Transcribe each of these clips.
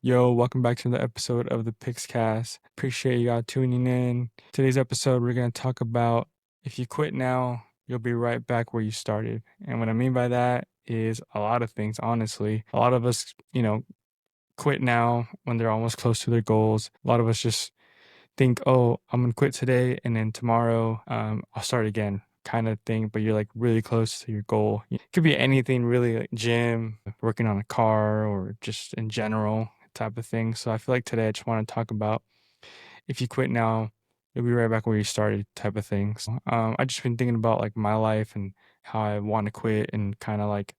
Yo, welcome back to the episode of the PIXCAST. Appreciate y'all tuning in. Today's episode, we're going to talk about if you quit now, you'll be right back where you started. And what I mean by that is a lot of things, honestly. A lot of us, quit now when they're almost close to their goals. A lot of us just think, oh, I'm going to quit today and then tomorrow I'll start again kind of thing, but you're like really close to your goal. It could be anything really, like gym, working on a car, or just in general type of thing. So I feel like today I just want to talk about if you quit now, you'll be right back where you started type of things. I just been thinking about like my life and how I want to quit, and kind of like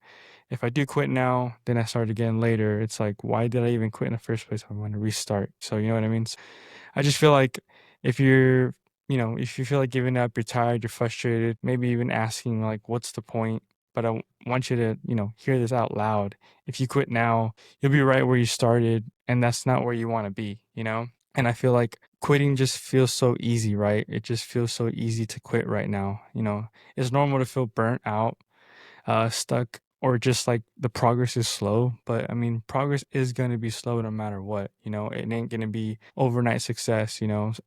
if I do quit now, then I start again later. It's like, why did I even quit in the first place? I want to restart. So you know what I mean? I just feel like if you're, if you feel like giving up, you're tired, you're frustrated, maybe even asking like, what's the point? But I want you to, hear this out loud. If you quit now, you'll be right where you started, and that's not where you want to be. And I feel like quitting just feels so easy, right? It just feels so easy to quit right now. It's normal to feel burnt out, stuck, or just like the progress is slow. But I mean, progress is going to be slow no matter what. It ain't going to be overnight success,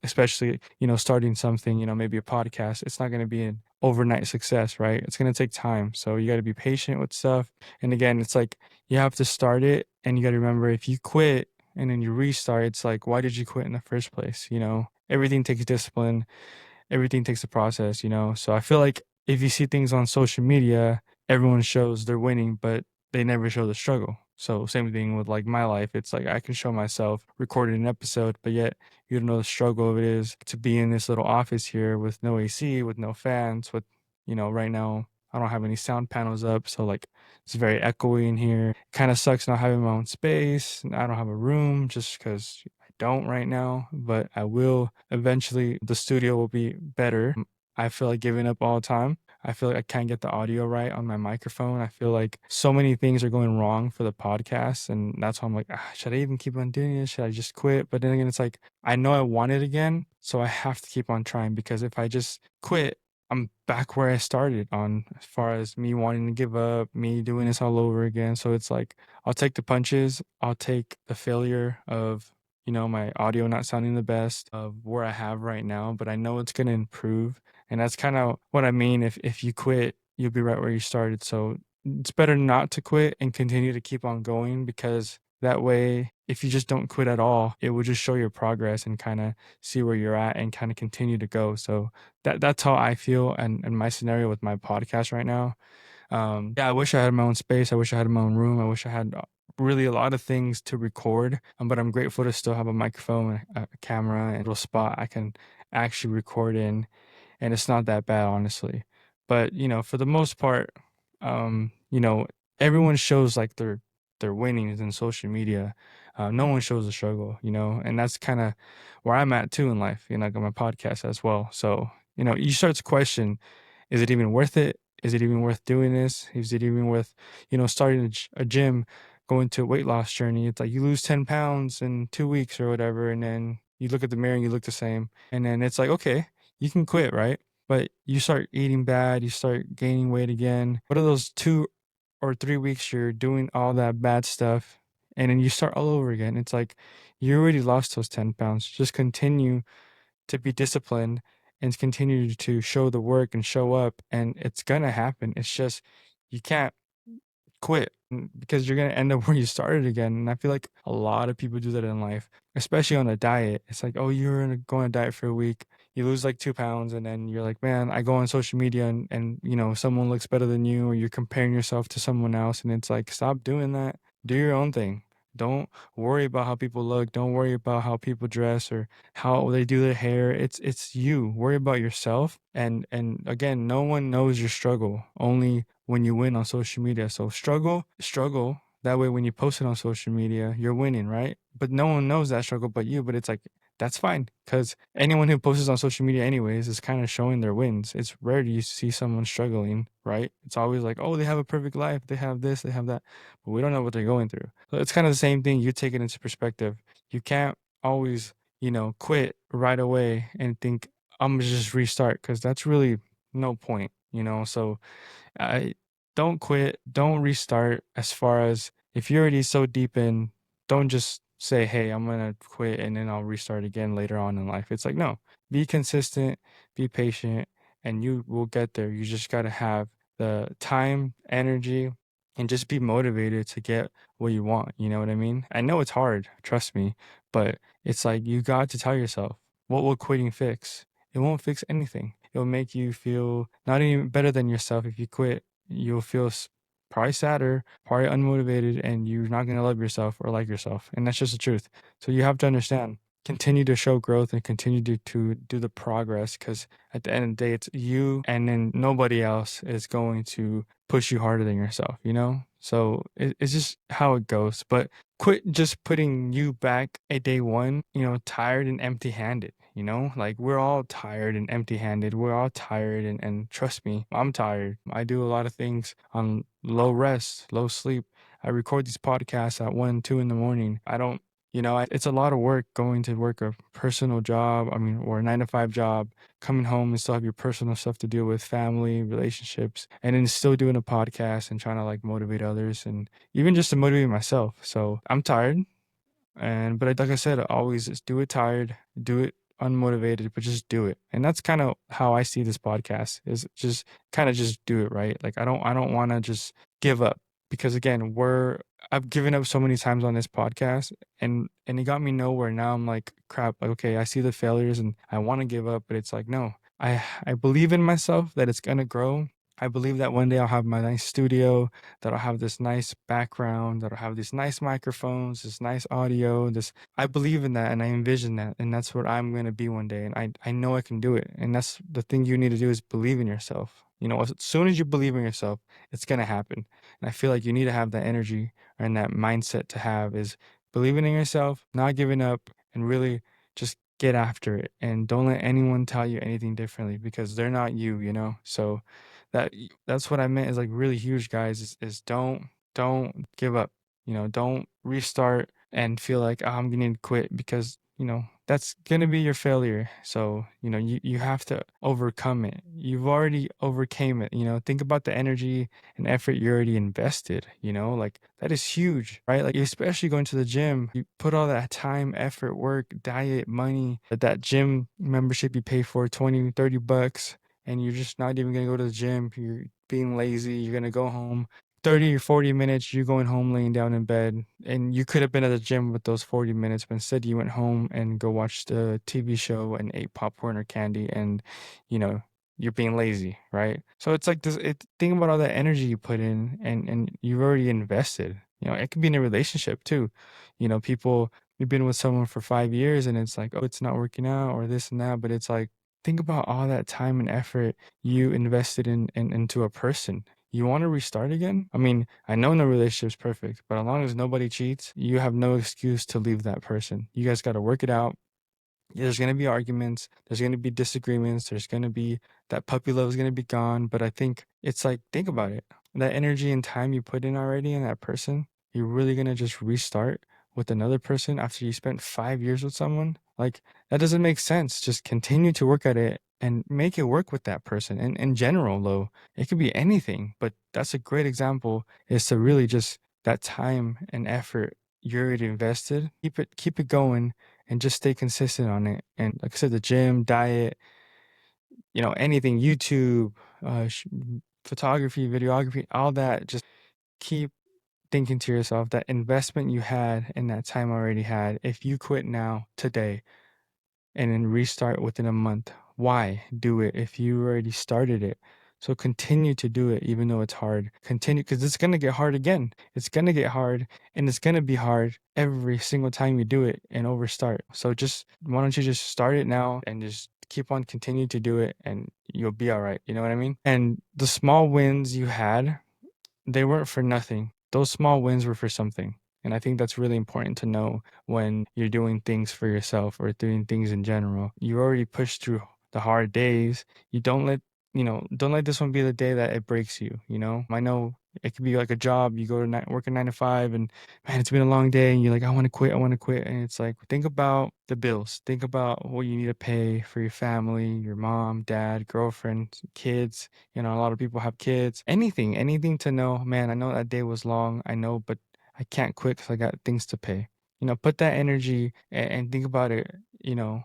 especially, starting something, maybe a podcast. It's not going to be an overnight success, right? It's going to take time. So you got to be patient with stuff. And again, it's like you have to start it, and you got to remember, if you quit and then you restart, it's like, why did you quit in the first place? Everything takes discipline, everything takes a process. So I feel like if you see things on social media, everyone shows they're winning, but they never show the struggle. So same thing with like my life. It's like I can show myself recording an episode, but yet you don't know the struggle of it is to be in this little office here with no AC, with no fans, with, right now I don't have any sound panels up. So like it's very echoey in here. Kind of sucks not having my own space. And I don't have a room just because I don't right now, but I will eventually. The studio will be better. I feel like giving up all the time. I feel like I can't get the audio right on my microphone. I feel like so many things are going wrong for the podcast. And that's why I'm like, should I even keep on doing it? Should I just quit? But then again, it's like, I know I want it again. So I have to keep on trying, because if I just quit, I'm back where I started on, as far as me wanting to give up, me doing this all over again. So it's like, I'll take the punches. I'll take the failure of, my audio not sounding the best of where I have right now, but I know it's going to improve. And that's kind of what I mean. If you quit, you'll be right where you started. So it's better not to quit and continue to keep on going, because that way, if you just don't quit at all, it will just show your progress and kind of see where you're at and kind of continue to go. So that's how I feel, and my scenario with my podcast right now. Yeah, I wish I had my own space. I wish I had my own room. I wish I had really a lot of things to record. But I'm grateful to still have a microphone, a camera, and a little spot I can actually record in. And it's not that bad, honestly. But for the most part, um, you know, everyone shows like their winnings in social media. No one shows the struggle, and that's kind of where I'm at too in life. I got my podcast as well. So you start to question, is it even worth it? Is it even worth doing this? Is it even worth, starting a gym, going to a weight loss journey? It's like you lose 10 pounds in 2 weeks or whatever, and then you look at the mirror and you look the same. And then it's like, okay, you can quit, right? But you start eating bad, you start gaining weight again. What are those 2 or 3 weeks you're doing all that bad stuff, and then you start all over again? It's like you already lost those 10 pounds. Just continue to be disciplined and continue to show the work and show up, and it's gonna happen. It's just you can't quit, because you're gonna end up where you started again. And I feel like a lot of people do that in life, especially on a diet. It's like, oh, you're gonna go on a diet for a week, you lose like 2 pounds, and then you're like, man, I go on social media, and someone looks better than you, or you're comparing yourself to someone else, and it's like, stop doing that. Do your own thing. Don't worry about how people look. Don't worry about how people dress or how they do their hair. It's you. Worry about yourself. And again, no one knows your struggle, only when you win on social media. So struggle. That way, when you post it on social media, you're winning, right? But no one knows that struggle but you. But it's like, that's fine, because anyone who posts on social media anyways is kind of showing their wins. It's rare to see someone struggling, right? It's always like, oh, they have a perfect life, they have this, they have that, but we don't know what they're going through. So it's kind of the same thing. You take it into perspective. You can't always, quit right away and think, I'm gonna just restart, because that's really no point. So I don't quit, don't restart. As far as, if you're already so deep in, don't just say, hey, I'm gonna quit and then I'll restart again later on in life. It's like, no, be consistent, be patient, and you will get there. You just gotta have the time, energy, and just be motivated to get what you want. You know what I mean? I know it's hard, trust me, but it's like you got to tell yourself, what will quitting fix? It won't fix anything. It'll make you feel not even better than yourself. If you quit, you'll feel probably sadder, probably unmotivated, and you're not going to love yourself or like yourself. And that's just the truth. So you have to understand, continue to show growth and continue to do the progress, because at the end of the day, it's you and then nobody else is going to push you harder than yourself, you know? So it's just how it goes. But quit just putting you back at day one, tired and empty handed, like we're all tired and empty handed. We're all tired. And trust me, I'm tired. I do a lot of things on low rest, low sleep. I record these podcasts at 1, 2 in the morning. I don't, it's a lot of work going to work a personal job, or a 9 to 5 job, coming home and still have your personal stuff to deal with, family, relationships, and then still doing a podcast and trying to like motivate others and even just to motivate myself. So I'm tired. But like I said, always just do it tired, do it unmotivated, but just do it. And that's kind of how I see this podcast, is just kind of just do it, right? Like I don't want to just give up, because again, I've given up so many times on this podcast, and it got me nowhere. Now I'm like, crap, like okay, I see the failures and I want to give up, but it's like, no. I believe in myself that it's gonna grow. I believe that one day I'll have my nice studio, that I'll have this nice background, that I'll have these nice microphones, this nice audio. I believe in that and I envision that, and that's what I'm gonna be one day. And I know I can do it. And that's the thing you need to do, is believe in yourself. As soon as you believe in yourself, it's gonna happen. And I feel like you need to have that energy and that mindset to have, is believing in yourself, not giving up, and really just get after it. And don't let anyone tell you anything differently, because they're not you. So that's what I meant, is like really huge, guys, is don't give up. Don't restart and feel like, oh, I'm gonna quit, because that's gonna be your failure. So you have to overcome it. You've already overcame it. Think about the energy and effort you already invested. Like that is huge, right? Like especially going to the gym, you put all that time, effort, work, diet, money, that gym membership you pay for 20, $30, and you're just not even gonna go to the gym. You're being lazy. You're gonna go home. 30 or 40 minutes, you're going home, laying down in bed, and you could have been at the gym with those 40 minutes, but instead you went home and go watched a TV show and ate popcorn or candy, and you know you're being lazy, right? So it's like this. Think about all that energy you put in, and you've already invested. It could be in a relationship too. People, you've been with someone for 5 years, and it's like, oh, it's not working out, or this and that, but it's like, think about all that time and effort you invested into a person. You want to restart again? I mean, I know no relationship's perfect, but as long as nobody cheats, you have no excuse to leave that person. You guys got to work it out. There's going to be arguments. There's going to be disagreements. There's going to be that puppy love is going to be gone. But I think it's like, think about it. That energy and time you put in already in that person, you're really going to just restart with another person after you spent 5 years with someone? Like, that doesn't make sense. Just continue to work at it and make it work with that person. And in general, though, it could be anything. But that's a great example, is to really just that time and effort you already invested, keep it going, and just stay consistent on it. And like I said, the gym, diet, anything, YouTube, photography, videography, all that, just keep thinking to yourself that investment you had and that time already had, if you quit now, today, and then restart within a month. Why do it if you already started it? So continue to do it even though it's hard. Continue, because it's going to get hard again. It's going to get hard, and it's going to be hard every single time you do it and overstart. So just, why don't you just start it now and just keep on continue to do it, and you'll be all right. You know what I mean? And the small wins you had, they weren't for nothing. Those small wins were for something. And I think that's really important to know when you're doing things for yourself or doing things in general. You already pushed through the hard days. You don't let this one be the day that it breaks you. I know it could be like a job. You go to work a 9 to 5, and man, it's been a long day, and you're like, I want to quit. I want to quit. And it's like, think about the bills. Think about what you need to pay for your family, your mom, dad, girlfriend, kids. A lot of people have kids. Anything to know, man, I know that day was long. I know, but I can't quit because I got things to pay. put that energy and think about it.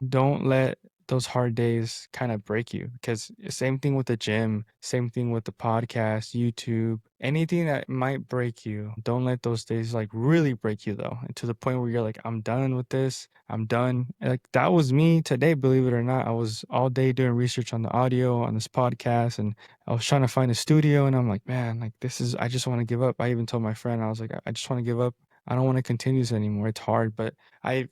Don't let those hard days kind of break you, because same thing with the gym, same thing with the podcast, YouTube, anything that might break you. Don't let those days like really break you though, and to the point where you're like, I'm done with this. I'm done. Like that was me today, believe it or not. I was all day doing research on the audio on this podcast, and I was trying to find a studio, and I'm like, man, like I just want to give up. I even told my friend, I was like, I just want to give up. I don't want to continue this anymore. It's hard, but I,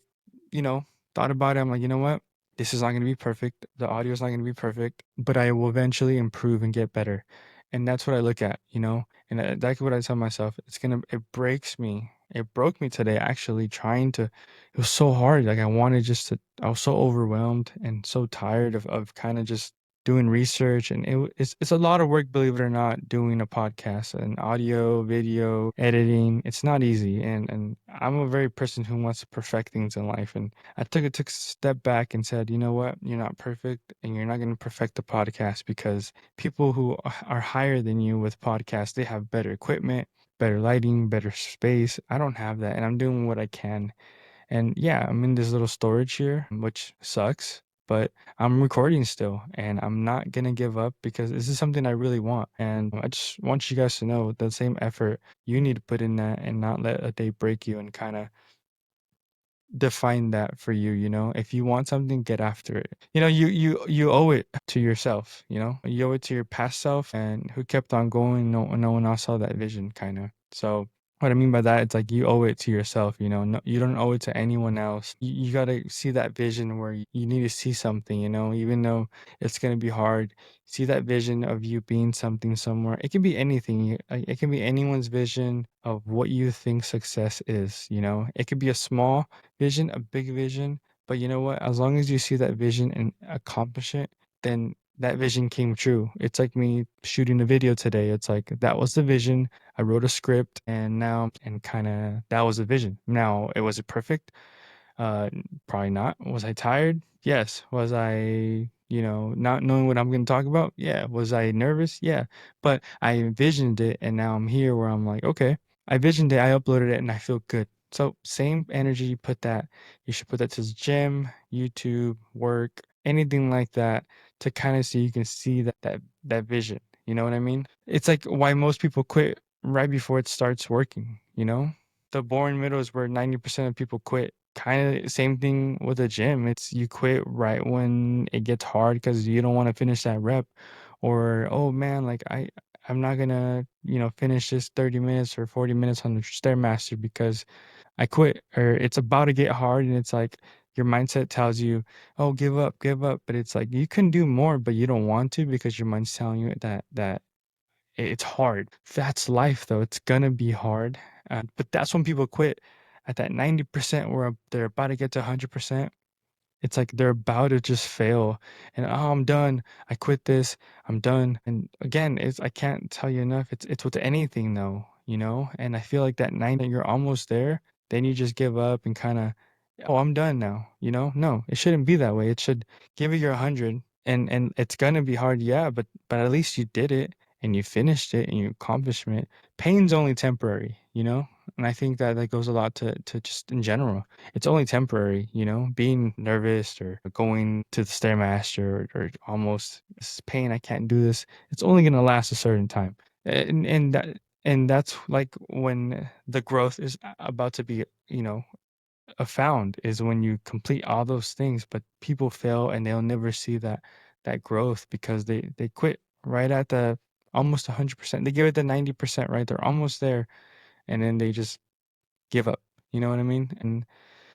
you know, thought about it. I'm like, you know what? This is not going to be perfect. The audio is not going to be perfect, but I will eventually improve and get better. And that's what I look at. And that's what I tell myself. It breaks me. It broke me today, actually, it was so hard. Like, I was so overwhelmed and so tired of kind of just doing research. And it's a lot of work, believe it or not, doing a podcast and audio, video, editing. It's not easy. And I'm a very person who wants to perfect things in life. And I took a step back and said, you know what? You're not perfect, and you're not going to perfect the podcast, because people who are higher than you with podcasts, they have better equipment, better lighting, better space. I don't have that, and I'm doing what I can. And yeah, I'm in this little storage here, which sucks, but I'm recording still, and I'm not gonna give up, because this is something I really want. And I just want you guys to know the same effort you need to put in that, and not let a day break you and kind of define that for you. If you want something, get after it. You owe it to yourself. You owe it to your past self, and who kept on going. No one else saw that vision, kind of. So what I mean by that, it's like you owe it to yourself. No, you don't owe it to anyone else. You got to see that vision where you need to see something. Even though it's going to be hard, see that vision of you being something somewhere. It can be anything. It can be anyone's vision of what you think success is. It could be a small vision, a big vision. But you know what? As long as you see that vision and accomplish it, then that vision came true. It's like me shooting a video today. It's like that was the vision. I wrote a script, and kind of that was the vision. Now, was it perfect? Probably not. Was I tired? Yes. Was I, not knowing what I'm going to talk about? Yeah. Was I nervous? Yeah. But I envisioned it, and now I'm here where I'm like, okay, I visioned it, I uploaded it, and I feel good. So same energy you should put that to the gym, YouTube, work, anything like that, to kind of you can see that vision. You know what I mean? It's like why most people quit right before it starts working. The boring middle is where 90% of people quit. Kind of same thing with the gym. It's you quit right when it gets hard because you don't want to finish that rep, or oh man, like I'm not gonna finish this 30 minutes or 40 minutes on the stairmaster because I quit, or it's about to get hard, and it's like your mindset tells you, oh, give up, but it's like you can do more, but you don't want to because your mind's telling you that it's hard. That's life, though. It's gonna be hard. But that's when people quit at that 90% where they're about to get to 100%. It's like they're about to just fail, and oh, I'm done. I quit this. I'm done. And again, I can't tell you enough. It's with anything though. And I feel like that 90, you're almost there, then you just give up and kind of, oh, I'm done now. No, it shouldn't be that way. It should give it your 100, and it's gonna be hard, yeah, but at least you did it, and you finished it, and you accomplished it. Pain's only temporary. And I think that goes a lot to just in general. It's only temporary. Being nervous or going to the stairmaster, or almost, this is pain, I can't do this. It's only going to last a certain time. And that's like when the growth is about to be found, is when you complete all those things. But people fail, and they'll never see that growth because they quit right at the almost 100%. They give it the 90%, right? They're almost there, and then they just give up. You know what I mean? And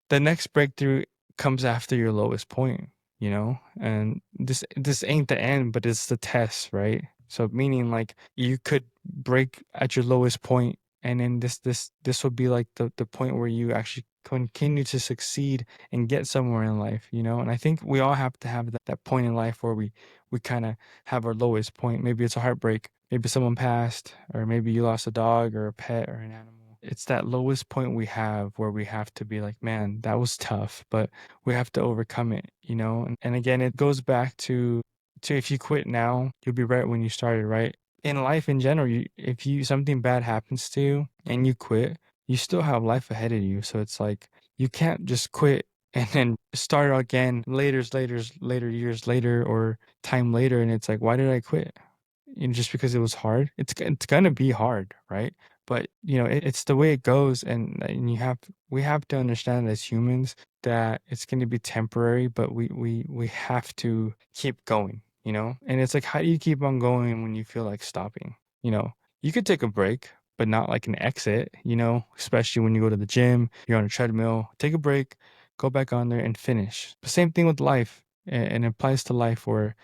the next breakthrough comes after your lowest point. And this ain't the end, but it's the test, right? So meaning, like, you could break at your lowest point, and then this will be like the point where you actually continue to succeed and get somewhere in life. And I think we all have to have that point in life where we kind of have our lowest point. Maybe it's a heartbreak, maybe someone passed, or maybe you lost a dog or a pet or an animal. It's that lowest point we have where we have to be like, man, that was tough, but we have to overcome it. And again, it goes back to if you quit now, you'll be right when you started, right? In life in general, if something bad happens to you and you quit, you still have life ahead of you. So it's like You can't just quit and then start again later years later or time later, and it's like, why did I quit? Just because it was hard. It's gonna be hard, right? But it's the way it goes, and we have to understand as humans that it's gonna be temporary, but we have to keep going, And it's like, how do you keep on going when you feel like stopping? You know, you could take a break, but not like an exit, especially when you go to the gym, you're on a treadmill, take a break, go back on there and finish. The same thing with life, and it applies to life where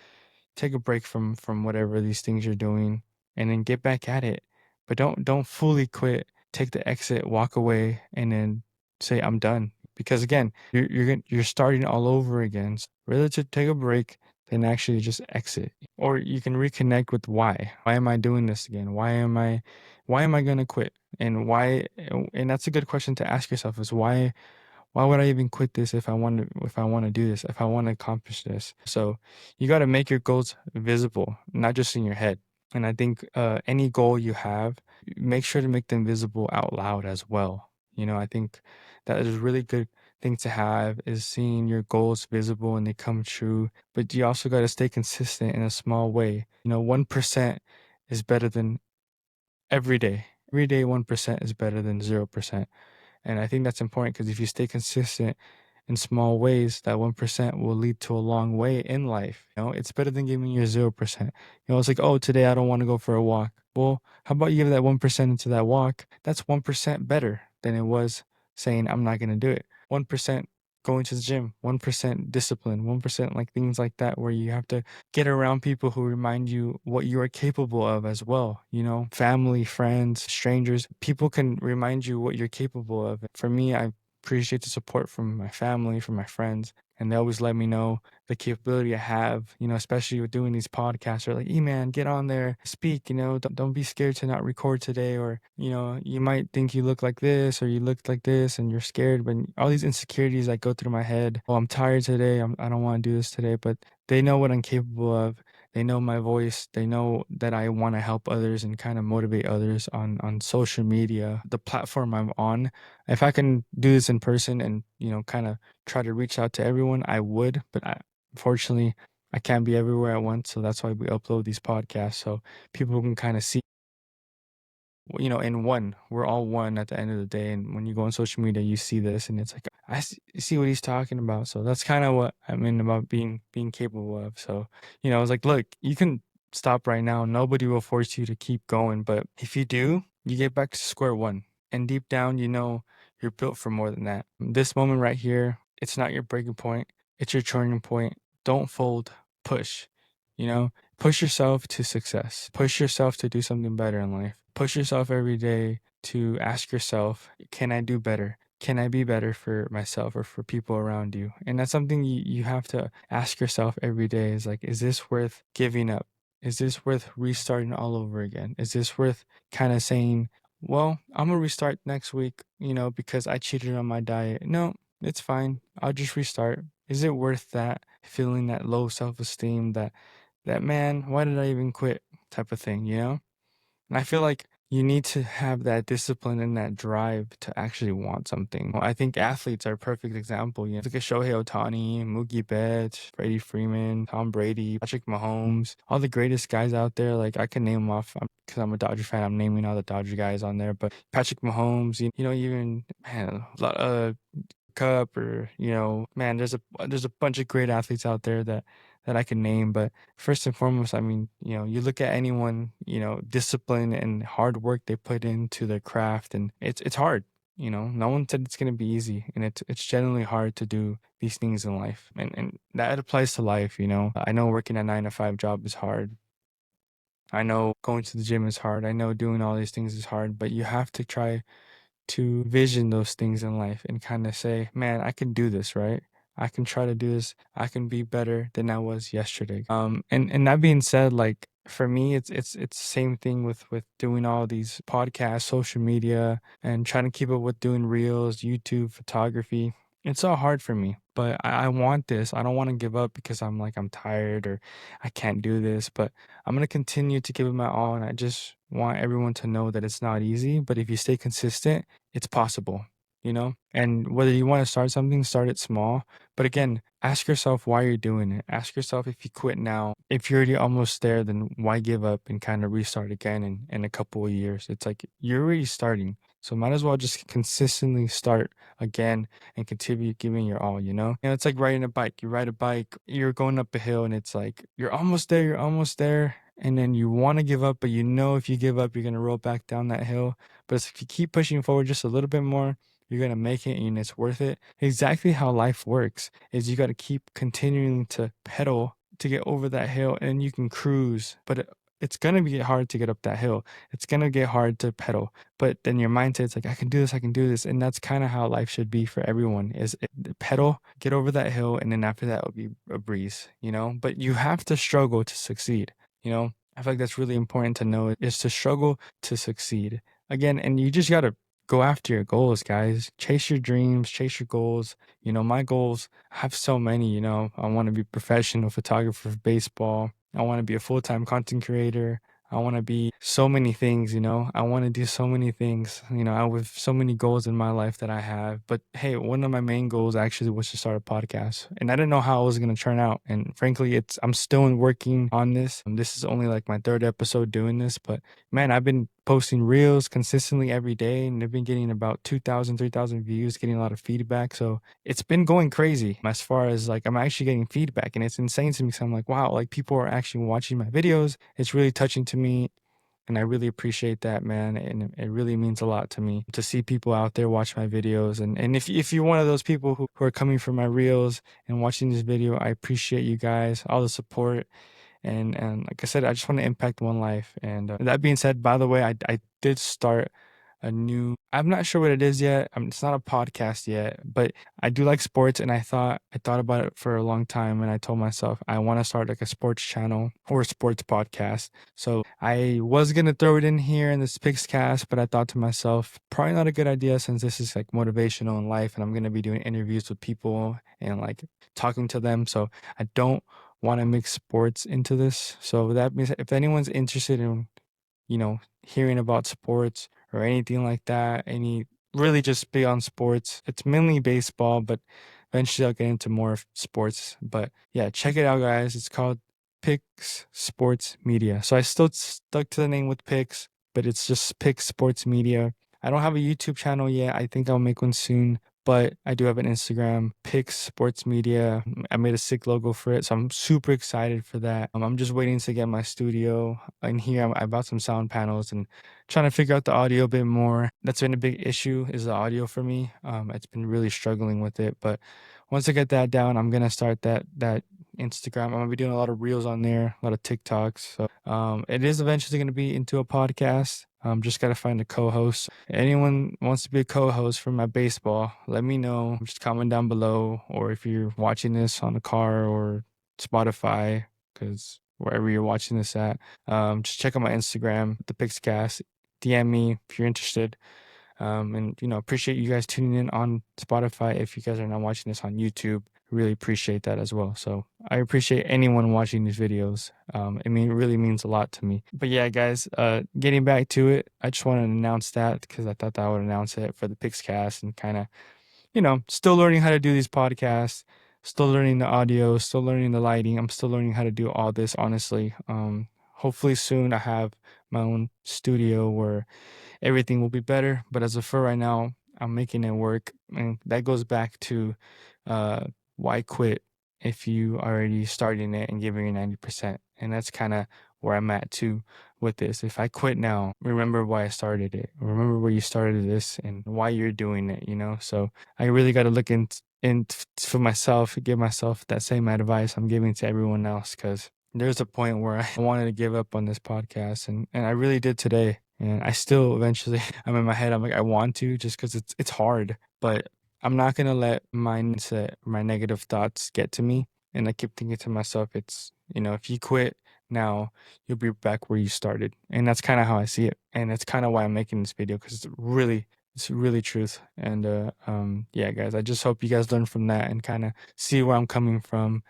take a break from whatever these things you're doing and then get back at it. But don't fully quit. Take the exit, walk away, and then say I'm done. Because again, you're starting all over again. So rather to take a break than actually just exit. Or you can reconnect with why. Why am I doing this again? Why am I gonna quit? And why and that's a good question to ask yourself is why would I even quit this if I want to do this, if I want to accomplish this? So you got to make your goals visible, not just in your head. And I think any goal you have, make sure to make them visible out loud as well. I think that is a really good thing to have is seeing your goals visible and they come true. But you also got to stay consistent in a small way. 1% is better than every day. Every day, 1% is better than 0%. And I think that's important because if you stay consistent in small ways, that 1% will lead to a long way in life. It's better than giving you 0%. It's like, oh, today I don't want to go for a walk. Well, how about you give that 1% into that walk? That's 1% better than it was saying, I'm not going to do it. 1% going to the gym, 1% discipline, 1% like things like that, where you have to get around people who remind you what you are capable of as well. Family, friends, strangers, people can remind you what you're capable of. For me, I appreciate the support from my family, from my friends, and they always let me know the capability I have, especially with doing these podcasts. They're like, "Hey man, get on there, speak, don't be scared to not record today, or, you might think you look like this or you look like this and you're scared, but all these insecurities that go through my head, oh, I'm tired today, I don't want to do this today," but they know what I'm capable of. They know my voice. They know that I want to help others and kind of motivate others on social media, the platform I'm on. If I can do this in person and, kind of try to reach out to everyone, I would, but unfortunately, I can't be everywhere at once. So that's why we upload these podcasts so people can kind of see, in one, we're all one at the end of the day. And when you go on social media, you see this and it's like, see what he's talking about. So that's kind of what I mean about being capable of. So, I was like, look, you can stop right now. Nobody will force you to keep going. But if you do, you get back to square one. And deep down, you're built for more than that. This moment right here, it's not your breaking point. It's your turning point. Don't fold, push, you know, push yourself to success. Push yourself to do something better in life. Push yourself every day to ask yourself, can I do better? Can I be better for myself or for people around you? And that's something you have to ask yourself every day is like, is this worth giving up? Is this worth restarting all over again? Is this worth kind of saying, well, I'm going to restart next week, because I cheated on my diet? No, it's fine. I'll just restart. Is it worth that feeling that low self-esteem, that man, why did I even quit type of thing, And I feel like you need to have that discipline and that drive to actually want something. Well, I think athletes are a perfect example. Look at Shohei Ohtani, Mookie Betts, Freddie Freeman, Tom Brady, Patrick Mahomes, all the greatest guys out there. Like I can name them off because I'm a Dodger fan. I'm naming all the Dodger guys on there. But Patrick Mahomes, even man, a lot of Cup or man, there's a bunch of great athletes out there that I can name. But first and foremost, I mean, you look at anyone, discipline and hard work they put into their craft, and it's hard. No one said it's gonna be easy, and it's generally hard to do these things in life, and that applies to life. I know working a 9 to 5 job is hard. I know going to the gym is hard. I know doing all these things is hard, but you have to try to vision those things in life and kind of say, man, I can do this, right? I can try to do this. I can be better than I was yesterday. And that being said, like for me, it's the same thing with doing all these podcasts, social media, and trying to keep up with doing reels, YouTube, photography. It's all hard for me, but I want this. I don't want to give up because I'm tired or I can't do this, but I'm going to continue to give it my all. And I just want everyone to know that it's not easy, but if you stay consistent, it's possible. you know? And whether you want to start something, start it small. But again, ask yourself why you're doing it. Ask yourself, if you quit now, if you're already almost there, then why give up and kind of restart again in a couple of years? It's like you're already starting. So might as well just consistently start again and continue giving your all, you know? You know, it's like riding a bike. You ride a bike, you're going up a hill, and it's like you're almost there, you're almost there. And then you want to give up, but you know if you give up, you're going to roll back down that hill. But if you keep pushing forward just a little bit more, you're going to make it and it's worth it. Exactly how life works is you got to keep continuing to pedal to get over that hill, and you can cruise, but it's going to get hard to get up that hill. It's going to get hard to pedal, but then your mindset's like, I can do this, I can do this. And that's kind of how life should be for everyone, is pedal, get over that hill. And then after that, it'll be a breeze, you know, but you have to struggle to succeed. You know, I feel like that's really important to know, is to struggle to succeed. Again, and you just got to go after your goals, guys. Chase your dreams, chase your goals. You know, my goals, I have so many, you know. I want to be a professional photographer for baseball. I want to be a full-time content creator. I want to be so many things, you know. I want to do so many things, you know. I have so many goals in my life that I have. But hey, one of my main goals actually was to start a podcast, and I didn't know how it was going to turn out. And frankly, I'm still working on this. This is only like my third episode doing this, but man, I've been posting reels consistently every day, and they've been getting about 2,000, 3,000 views, getting a lot of feedback. So it's been going crazy as far as like I'm actually getting feedback, and it's insane to me. So I'm like, wow, like people are actually watching my videos. It's really touching to me. And I really appreciate that, man. And it really means a lot to me to see people out there watch my videos. And if you're one of those people who are coming from my reels and watching this video, I appreciate you guys, all the support. And like I said, I just want to impact one life. And that being said, by the way, I did start a new, I'm not sure what it is yet. It's not a podcast yet, but I do like sports, and I thought about it for a long time, and I told myself I want to start like a sports channel or a sports podcast. So I was going to throw it in here in this PIXCAST, but I thought to myself, probably not a good idea, since this is like motivational in life and I'm going to be doing interviews with people and like talking to them. So I don't want to mix sports into this. So that means if anyone's interested in, you know, hearing about sports or anything like that, really just big on sports. It's mainly baseball, but eventually I'll get into more of sports. But yeah, check it out, guys. It's called Pix Sports Media. So I still stuck to the name with Pix, but it's just Pix Sports Media. I don't have a YouTube channel yet. I think I'll make one soon, but I do have an Instagram, Pix Sports Media. I made a sick logo for it, so I'm super excited for that. I'm just waiting to get my studio in here. I bought some sound panels and trying to figure out the audio a bit more. That's been a big issue, is the audio for me. It's been really struggling with it, but once I get that down, I'm gonna start that Instagram. I'm gonna be doing a lot of reels on there, a lot of TikToks. So it is eventually gonna be into a podcast. Just gotta find a co-host. Anyone wants to be a co-host for my baseball, let me know. Just comment down below, or if you're watching this on a car or Spotify, because wherever you're watching this at, just check out my Instagram, the PIXCAST. DM me if you're interested. And you know, appreciate you guys tuning in on Spotify. If you guys are not watching this on YouTube, really appreciate that as well. So I appreciate anyone watching these videos. It really means a lot to me. But yeah, guys, getting back to it, I just wanted to announce that because I thought that I would announce it for the PIXCAST, and kind of, you know, still learning how to do these podcasts, still learning the audio, still learning the lighting. I'm still learning how to do all this, honestly. Hopefully soon I have my own studio where everything will be better. But as of for right now, I'm making it work. And that goes back to why quit if you already starting it and giving your 90%. And that's kind of where I'm at too with this. If I quit now, remember why I started it. Remember where you started this and why you're doing it, you know? So I really got to look in for myself, give myself that same advice I'm giving to everyone else, because there's a point where I wanted to give up on this podcast, and I really did today. And I still eventually, I'm in my head, I'm like, I want to, just because it's hard, but I'm not going to let my mindset, my negative thoughts get to me. And I keep thinking to myself, it's, you know, if you quit now, you'll be back where you started. And that's kind of how I see it. And that's kind of why I'm making this video, because it's really truth. And yeah, guys, I just hope you guys learn from that and kind of see where I'm coming from.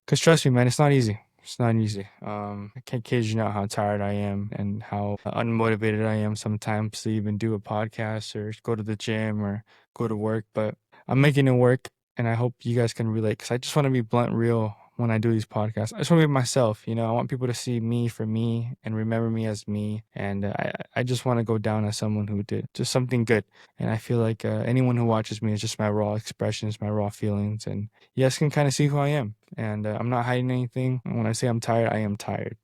Because trust me, man, it's not easy. It's not easy. I can't kid you not how tired I am and how unmotivated I am sometimes to even do a podcast or go to the gym or go to work. But I'm making it work, and I hope you guys can relate because I just want to be blunt, real when I do these podcasts. I just want to be myself. I want people to see me for me and remember me as me. And I just want to go down as someone who did just something good. And I feel like anyone who watches me is just my raw expressions, my raw feelings, and you guys can kind of see who I am. And I'm not hiding anything. When I say I'm tired, I am tired,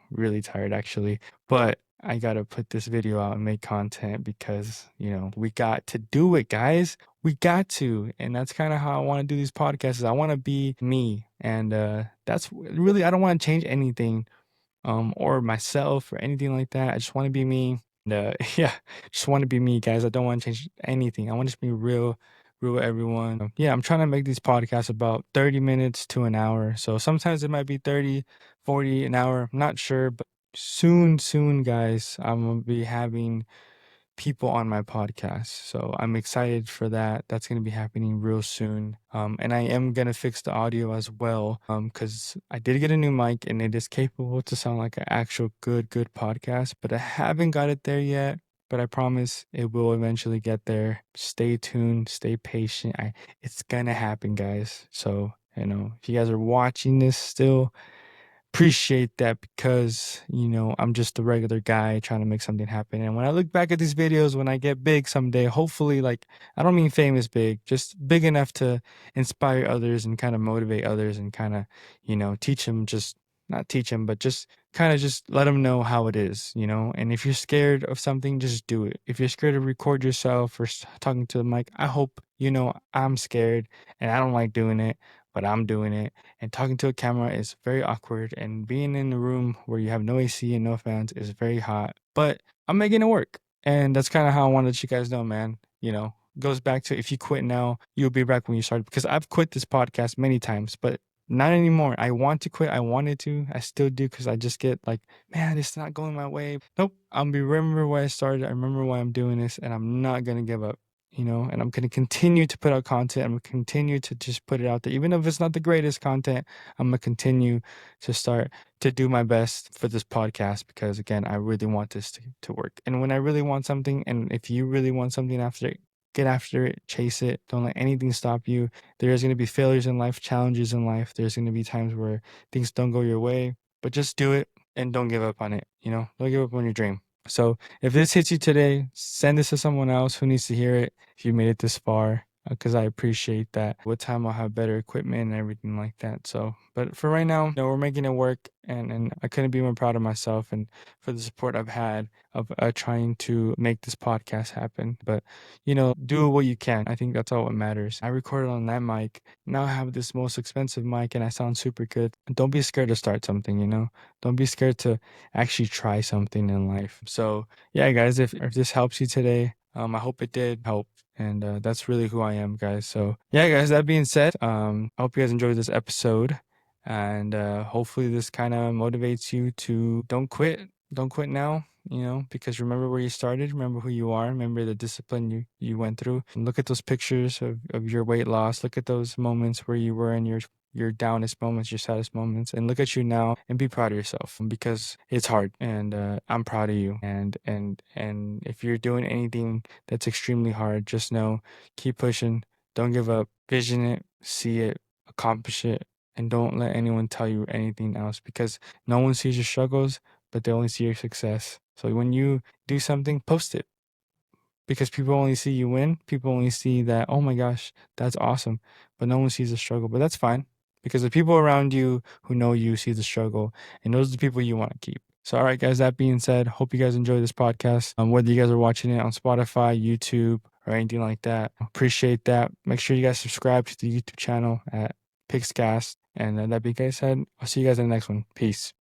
really tired actually. But I got to put this video out and make content because, we got to do it, guys. We got to. And that's kind of how I want to do these podcasts. I want to be me. And that's really, I don't want to change anything or myself or anything like that. I just want to be me. And yeah, just want to be me, guys. I don't want to change anything. I want to just be real with everyone. Yeah, I'm trying to make these podcasts about 30 minutes to an hour. So sometimes it might be 30, 40 an hour. I'm not sure, but soon, guys, I'm going to be having people on my podcast. So I'm excited for that. That's going to be happening real soon. And I am going to fix the audio as well. Cause I did get a new mic and it is capable to sound like an actual good podcast, but I haven't got it there yet. But I promise it will eventually get there. Stay tuned, stay patient. It's gonna happen, guys. So, if you guys are watching this still, appreciate that because I'm just a regular guy trying to make something happen. And when I look back at these videos, when I get big someday, hopefully, like, I don't mean famous big, just big enough to inspire others and kind of motivate others and kind of teach them, just not teach them, but just kind of just let them know how it is. And if you're scared of something, just do it. If you're scared to record yourself or talking to the mic, I hope I'm scared and I don't like doing it, but I'm doing it. And talking to a camera is very awkward, and being in a room where you have no AC and no fans is very hot, but I'm making it work. And that's kind of how I wanted to let you guys know, man. Goes back to, if you quit now, you'll be back when you started, because I've quit this podcast many times, but not anymore. I want to quit. I wanted to. I still do, because I just get like, man, it's not going my way. Nope. Remember where I started. I remember why I'm doing this, and I'm not going to give up. And I'm going to continue to put out content. I'm going to continue to just put it out there. Even if it's not the greatest content, I'm going to continue to start to do my best for this podcast, because again, I really want this to work. And when I really want something, and if you really want something after it, get after it, chase it. Don't let anything stop you. There's going to be failures in life, challenges in life. There's going to be times where things don't go your way, but just do it and don't give up on it. Don't give up on your dream. So if this hits you today, send this to someone else who needs to hear it if you made it this far, because I appreciate that. With time, I'll have better equipment and everything like that. So, but for right now, we're making it work, and I couldn't be more proud of myself and for the support I've had of trying to make this podcast happen. But, do what you can. I think that's all what matters. I recorded on that mic. Now I have this most expensive mic and I sound super good. Don't be scared to start something, Don't be scared to actually try something in life. So yeah, guys, if this helps you today, I hope it did help. And that's really who I am, guys. So yeah, guys, that being said, I hope you guys enjoyed this episode. And hopefully this kind of motivates you to don't quit. Don't quit now, because remember where you started, remember who you are, remember the discipline you went through. And look at those pictures of your weight loss. Look at those moments where you were in your downest moments, your saddest moments, and look at you now and be proud of yourself, because it's hard, and I'm proud of you. And if you're doing anything that's extremely hard, just know, keep pushing, don't give up, vision it, see it, accomplish it, and don't let anyone tell you anything else, because no one sees your struggles, but they only see your success. So when you do something, post it, because people only see you win. People only see that, oh my gosh, that's awesome. But no one sees the struggle. But that's fine, because the people around you who know you see the struggle, and those are the people you want to keep. So, all right, guys, that being said, hope you guys enjoy this podcast. Whether you guys are watching it on Spotify, YouTube, or anything like that, appreciate that. Make sure you guys subscribe to the YouTube channel at PIXCAST. And that being said, I'll see you guys in the next one. Peace.